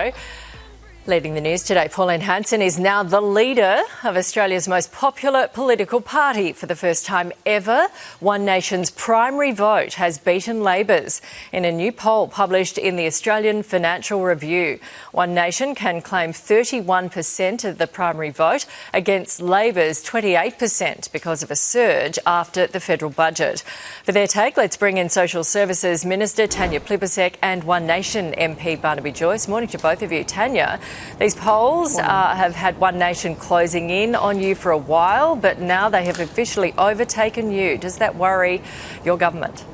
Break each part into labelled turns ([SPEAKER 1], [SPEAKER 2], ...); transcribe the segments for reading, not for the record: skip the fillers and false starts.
[SPEAKER 1] studio. Leading the news today, Pauline Hanson is now the leader of Australia's most popular political party. For the first time ever, One Nation's primary vote has beaten Labor's in a new poll published in the Australian Financial Review. One Nation can claim 31% of the primary vote against Labor's 28% because of a surge after the federal budget. For their take, let's bring in Social Services Minister Tanya Plibersek and One Nation MP Barnaby Joyce. Morning to both of you. Tanya, these polls have had One Nation closing in on you for a while, but now they have officially overtaken you. Does that worry your government?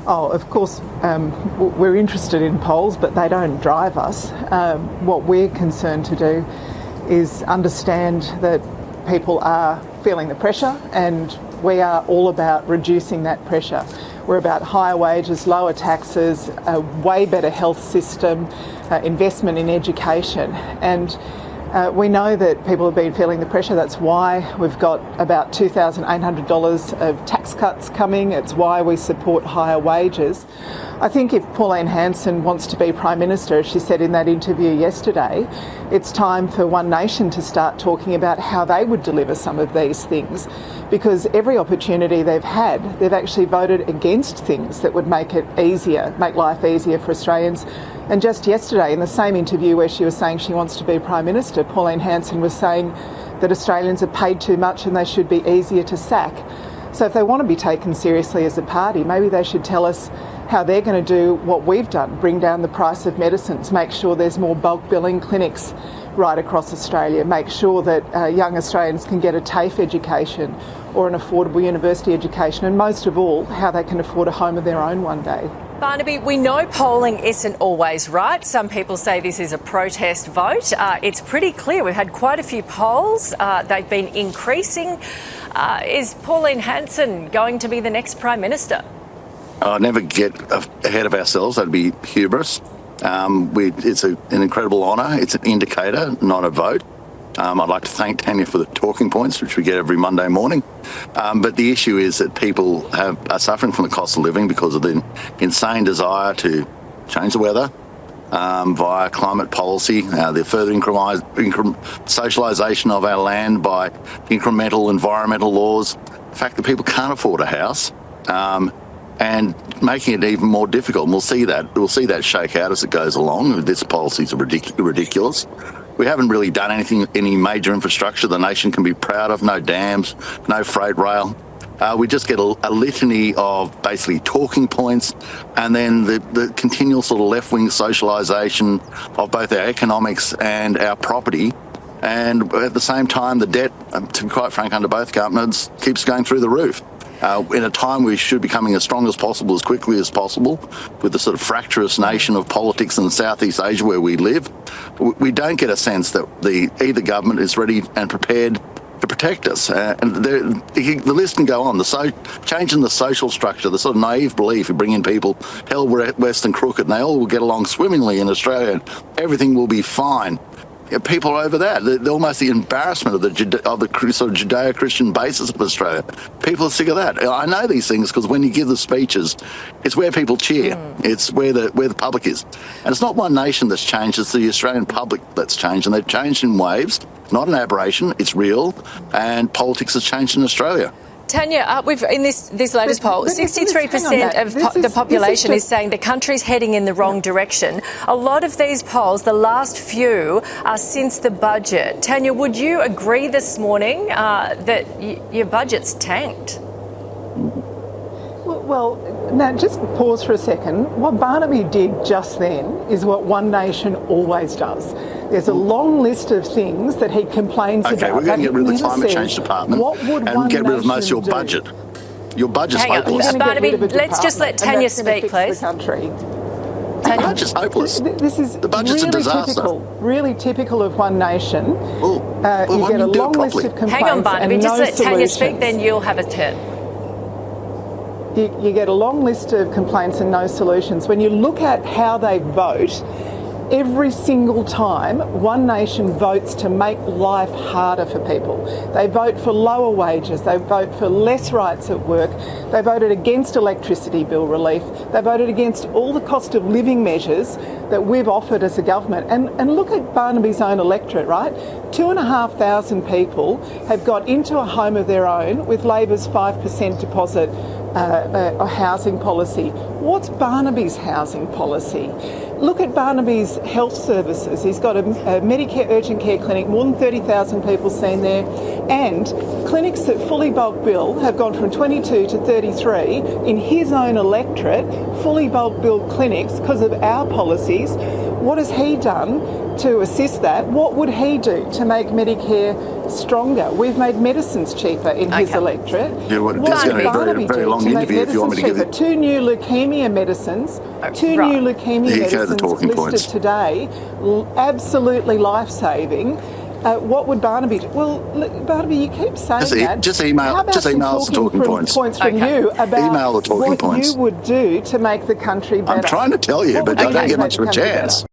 [SPEAKER 2] Oh, of course, we're interested in polls, but they don't drive us. What we're concerned to do is understand that people are feeling the pressure, and we are all about reducing that pressure. We're about higher wages, lower taxes, a way better health system, investment in education. And we know that people have been feeling the pressure. That's why we've got about $2,800 of tax cuts coming. It's why we support higher wages. I think if Pauline Hanson wants to be Prime Minister, as she said in that interview yesterday, it's time for One Nation to start talking about how they would deliver some of these things. Because every opportunity they've had, they've actually voted against things that would make it easier, make life easier for Australians. And just yesterday, in the same interview where she was saying she wants to be Prime Minister, Pauline Hanson was saying that Australians are paid too much and they should be easier to sack. So if they want to be taken seriously as a party, maybe they should tell us how they're going to do what we've done, bring down the price of medicines, make sure there's more bulk billing clinics right across Australia, make sure that young Australians can get a TAFE education or an affordable university education, and most of all, how they can afford a home of their own one day.
[SPEAKER 1] Barnaby, we know polling isn't always right. Some people say this is a protest vote. It's pretty clear. We've had quite a few polls. They've been increasing. Is Pauline Hanson going to be the next Prime Minister?
[SPEAKER 3] I'll never get ahead of ourselves. That'd be hubris. It's an incredible honour. It's an indicator, not a vote. I'd like to thank Tanya for the talking points, which we get every Monday morning. But the issue is that people are suffering from the cost of living because of the insane desire to change the weather via climate policy, the further socialisation of our land by incremental environmental laws, the fact that people can't afford a house, and making it even more difficult. And we'll see that shake out as it goes along. This policy is ridiculous. We haven't really done any major infrastructure the nation can be proud of. No dams, no freight rail. We just get a litany of basically talking points, and then the continual sort of left-wing socialisation of both our economics and our property. And at the same time, the debt, to be quite frank, under both governments, keeps going through the roof. In a time we should be becoming as strong as possible, as quickly as possible, with the sort of fractious nation of politics in Southeast Asia where we live, we don't get a sense that either government is ready and prepared to protect us. And the list can go on. Changing the social structure, the sort of naive belief you bring in people, hell, west and crooked, and they all will get along swimmingly in Australia, and everything will be fine. People are over that. Almost the embarrassment of the sort of Judeo-Christian basis of Australia. People are sick of that. I know these things because when you give the speeches, it's where people cheer. It's where the public is. And it's not One Nation that's changed, it's the Australian public that's changed. And they've changed in waves. It's not an aberration, it's real. And politics has changed in Australia.
[SPEAKER 1] Tanya, we've in this latest poll, 63% of the population is saying the country's heading in the wrong direction. A lot of these polls, the last few, are since the budget. Tanya, would you agree this morning that your budget's tanked?
[SPEAKER 2] Well, now just pause for a second. What Barnaby did just then is what One Nation always does. There's a long list of things that he complains about.
[SPEAKER 3] Okay, we're going to get rid of the Climate Change Department and get rid of most of your budget. Your budget's hopeless.
[SPEAKER 1] Barnaby, let's just let Tanya speak, please.
[SPEAKER 3] The budget's hopeless. The budget's
[SPEAKER 2] really
[SPEAKER 3] a disaster.
[SPEAKER 2] Really typical of One Nation.
[SPEAKER 3] You
[SPEAKER 2] get a long list of complaints.
[SPEAKER 1] Hang on, Barnaby, just let Tanya speak, then you'll have a turn.
[SPEAKER 2] You get a long list of complaints and no solutions. When you look at how they vote, every single time One Nation votes to make life harder for people. They vote for lower wages, they vote for less rights at work, they voted against electricity bill relief, they voted against all the cost of living measures that we've offered as a government. And look at Barnaby's own electorate, right? 2,500 people have got into a home of their own with Labor's 5% deposit housing policy. What's Barnaby's housing policy? Look at Barnaby's health services. He's got a Medicare urgent care clinic, more than 30,000 people seen there, and clinics that fully bulk bill have gone from 22 to 33 in his own electorate, fully bulk bill clinics because of our policies. What has he done to assist that? What would he do to make Medicare stronger? We've made medicines cheaper in his electorate.
[SPEAKER 3] Yeah, well, this is going to be a very long interview if you want me to give it.
[SPEAKER 2] 2 new leukemia medicines, new leukemia medicines listed today, absolutely life-saving. What would Barnaby do? Well, Barnaby, you keep saying that.
[SPEAKER 3] Just email us the talking points.
[SPEAKER 2] From you about
[SPEAKER 3] email the talking
[SPEAKER 2] what
[SPEAKER 3] points.
[SPEAKER 2] you would do to make the country better.
[SPEAKER 3] I'm trying to tell you, but I don't get much of a chance.